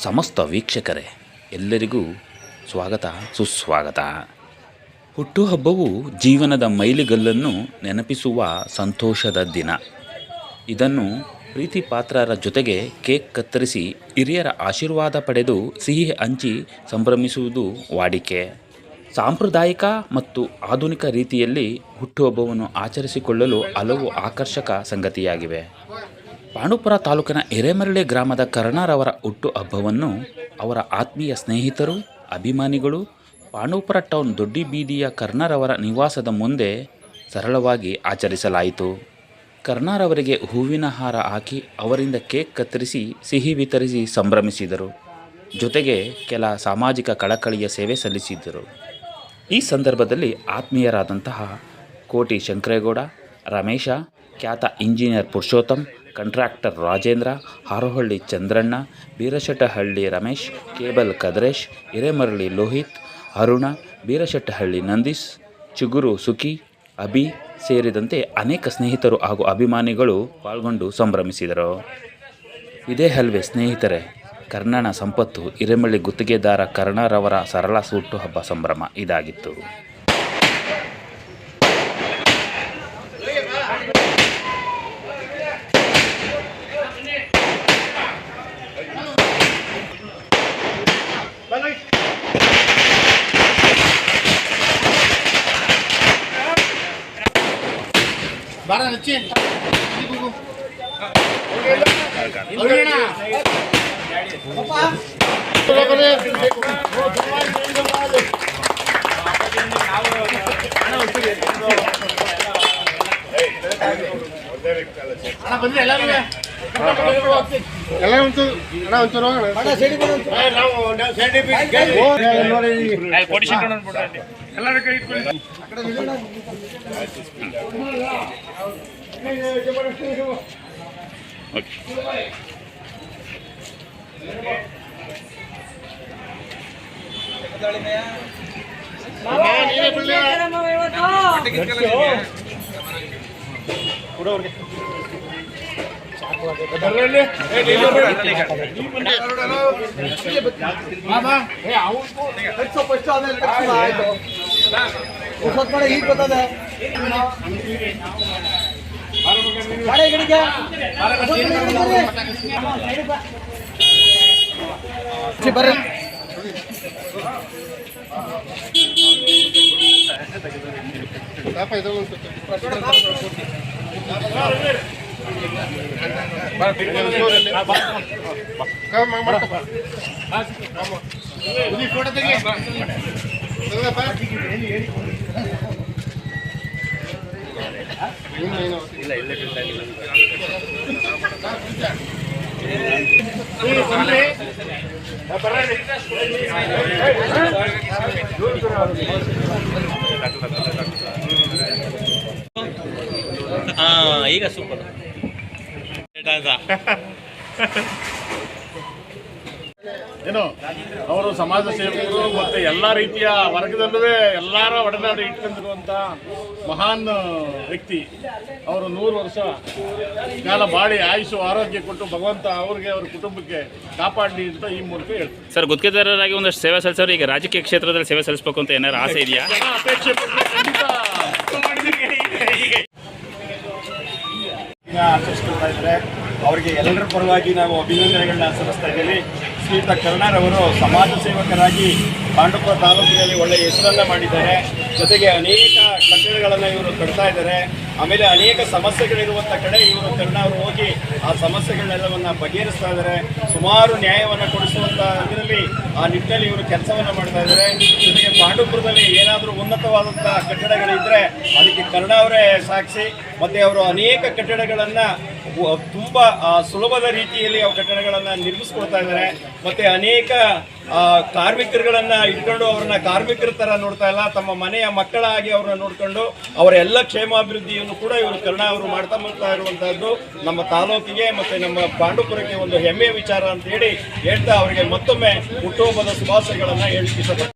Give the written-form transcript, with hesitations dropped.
ಸಮಸ್ತ ವೀಕ್ಷಕರೇ, ಎಲ್ಲರಿಗೂ ಸ್ವಾಗತ ಸುಸ್ವಾಗತ. ಹುಟ್ಟುಹಬ್ಬವು ಜೀವನದ ಮೈಲಿಗಲ್ಲನ್ನು ನೆನಪಿಸುವ ಸಂತೋಷದ ದಿನ. ಇದನ್ನು ಪ್ರೀತಿ ಪಾತ್ರರ ಜೊತೆಗೆ ಕೇಕ್ ಕತ್ತರಿಸಿ ಹಿರಿಯರ ಆಶೀರ್ವಾದ ಪಡೆದು ಸಿಹಿ ಹಂಚಿ ಸಂಭ್ರಮಿಸುವುದು ವಾಡಿಕೆ. ಸಾಂಪ್ರದಾಯಿಕ ಮತ್ತು ಆಧುನಿಕ ರೀತಿಯಲ್ಲಿ ಹುಟ್ಟುಹಬ್ಬವನ್ನು ಆಚರಿಸಿಕೊಳ್ಳಲು ಹಲವು ಆಕರ್ಷಕ ಸಂಗತಿಯಾಗಿವೆ. ಪಾಂಡವಪುರ ತಾಲೂಕಿನ ಹಿರೇಮರಳಿ ಗ್ರಾಮದ ಕರ್ಣರವರ ಹುಟ್ಟುಹಬ್ಬವನ್ನು ಅವರ ಆತ್ಮೀಯ ಸ್ನೇಹಿತರು, ಅಭಿಮಾನಿಗಳು ಪಾಂಡವಪುರ ಟೌನ್ ದೊಡ್ಡಿ ಬೀದಿಯ ಕರ್ಣರವರ ನಿವಾಸದ ಮುಂದೆ ಸರಳವಾಗಿ ಆಚರಿಸಲಾಯಿತು. ಕರ್ಣರವರಿಗೆ ಹೂವಿನ ಹಾರ ಹಾಕಿ ಅವರಿಂದ ಕೇಕ್ ಕತ್ತರಿಸಿ ಸಿಹಿ ವಿತರಿಸಿ ಸಂಭ್ರಮಿಸಿದರು. ಜೊತೆಗೆ ಕೆಲ ಸಾಮಾಜಿಕ ಕಳಕಳಿಯ ಸೇವೆ ಸಲ್ಲಿಸಿದರು. ಈ ಸಂದರ್ಭದಲ್ಲಿ ಆತ್ಮೀಯರಾದಂತಹ ಕೋಟಿ ಶಂಕರೇಗೌಡ, ರಮೇಶ, ಖ್ಯಾತ engineer Purushottam, contractor Rajendra, Harohalli Chandranna, Beerashettahalli Ramesh, cable Kadresh, Hiremarali Lohith, Aruna, Beerashettahalli Nandish, ಚಿಗುರು ಸುಖಿ, ಅಭಿ ಸೇರಿದಂತೆ ಅನೇಕ ಸ್ನೇಹಿತರು ಹಾಗೂ ಅಭಿಮಾನಿಗಳು ಪಾಲ್ಗೊಂಡು ಸಂಭ್ರಮಿಸಿದರು. ಇದೇ ಅಲ್ವೇ ಸ್ನೇಹಿತರೆ, ಕರ್ಣನ ಸಂಪತ್ತು. ಹಿರೇಮರಳಿ ಗುತ್ತಿಗೆದಾರ ಕರ್ಣರವರ ಸರಳ ಹುಟ್ಟುಹಬ್ಬ ಸಂಭ್ರಮ ಇದಾಗಿತ್ತು. ಈಗ ಸೂಪರ್ ಏನು ಅವರು ಸಮಾಜ ಸೇವಕರು ಮತ್ತು ಎಲ್ಲ ರೀತಿಯ ವರ್ಗದಲ್ಲೂ ಎಲ್ಲರ ಒಡನಾಡಿ ಇಟ್ಕೊಂಡಿರುವಂಥ ಮಹಾನ್ ವ್ಯಕ್ತಿ. ಅವರು 100 ವರ್ಷ ಕಾಲ ಬಾಳಿ ಆಯುಷು ಆರೋಗ್ಯ ಕೊಟ್ಟು ಭಗವಂತ ಅವ್ರಿಗೆ ಅವ್ರ ಕುಟುಂಬಕ್ಕೆ ಕಾಪಾಡಲಿ ಅಂತ ಈ ಮೂಲಕ ಹೇಳ್ತಾರೆ. ಸರ್, ಗುತ್ತಿಗೆದಾರರಾಗಿ ಒಂದಷ್ಟು ಸೇವೆ ಸಲ್ಲಿಸೋರು ಈಗ ರಾಜಕೀಯ ಕ್ಷೇತ್ರದಲ್ಲಿ ಸೇವೆ ಸಲ್ಲಿಸಬೇಕು ಅಂತ ಏನಾದ್ರು ಆಸೆ ಇದೆಯಾ? ಅಪೇಕ್ಷೆ ಆಚರಿಸ್ಕೊಳ್ತಾ ಇದ್ದಾರೆ. ಅವರಿಗೆ ಎಲ್ಲರ ಪರವಾಗಿ ನಾವು ಅಭಿನಂದನೆಗಳನ್ನ ಸಲ್ಲಿಸ್ತಾ ಇದ್ದೀವಿ. ಶ್ರೀಯುತ ಕರ್ಣರವರು ಸಮಾಜ ಸೇವಕರಾಗಿ ಪಾಂಡವಪುರ ತಾಲೂಕಿನಲ್ಲಿ ಒಳ್ಳೆಯ ಹೆಸರನ್ನು ಮಾಡಿದ್ದಾರೆ. ಜೊತೆಗೆ ಅನೇಕ ಕಟ್ಟಡಗಳನ್ನು ಇವರು ಕಟ್ತಾ ಇದ್ದಾರೆ. ಆಮೇಲೆ ಅನೇಕ ಸಮಸ್ಯೆಗಳಿರುವಂಥ ಕಡೆ ಇವರು ಕರ್ಣ ಅವರು ಹೋಗಿ ಆ ಸಮಸ್ಯೆಗಳನ್ನೆಲ್ಲವನ್ನು ಬಗೆಹರಿಸ್ತಾ ಇದ್ದಾರೆ. ಸುಮಾರು ನ್ಯಾಯವನ್ನು ಕೊಡಿಸುವಂಥ ಇದರಲ್ಲಿ ಆ ನಿಟ್ಟಿನಲ್ಲಿ ಇವರು ಕೆಲಸವನ್ನು ಮಾಡ್ತಾ ಇದ್ದಾರೆ. ಜೊತೆಗೆ ಪಾಂಡವಪುರದಲ್ಲಿ ಏನಾದರೂ ಉನ್ನತವಾದಂಥ ಕಟ್ಟಡಗಳಿದ್ದರೆ ಅದಕ್ಕೆ ಕರ್ಣ ಅವರೇ ಸಾಕ್ಷಿ. ಮತ್ತು ಅವರು ಅನೇಕ ಕಟ್ಟಡಗಳನ್ನು ತುಂಬ ಸುಲಭದ ರೀತಿಯಲ್ಲಿ ಅವು ಕಟ್ಟಡಗಳನ್ನು ನಿರ್ಮಿಸ್ಕೊಳ್ತಾ ಇದ್ದಾರೆ. ಮತ್ತು ಅನೇಕ ಕಾರ್ಮಿಕರುಗಳನ್ನು ಇಟ್ಕೊಂಡು ಅವ್ರನ್ನ ಕಾರ್ಮಿಕರ ಥರ ನೋಡ್ತಾ ಇಲ್ಲ, ತಮ್ಮ ಮನೆಯ ಮಕ್ಕಳಾಗಿ ಅವ್ರನ್ನ ನೋಡಿಕೊಂಡು ಅವರ ಎಲ್ಲ ಕ್ಷೇಮಾಭಿವೃದ್ಧಿಯನ್ನು ಕೂಡ ಇವರು ಕರ್ಣ ಅವರು ಮಾಡ್ತಾ ಇರುವಂತಹದ್ದು ನಮ್ಮ ತಾಲೂಕಿಗೆ ಮತ್ತು ನಮ್ಮ ಪಾಂಡವಪುರಕ್ಕೆ ಒಂದು ಹೆಮ್ಮೆಯ ವಿಚಾರ ಅಂತ ಹೇಳ್ತಾ ಅವರಿಗೆ ಮತ್ತೊಮ್ಮೆ ಹುಟ್ಟುಹಬ್ಬದ ಶುಭಾಶಯಗಳನ್ನು ಹೇಳಲಿಕ್ಕೆ ಇಷ್ಟಪಡ್ತೀನಿ.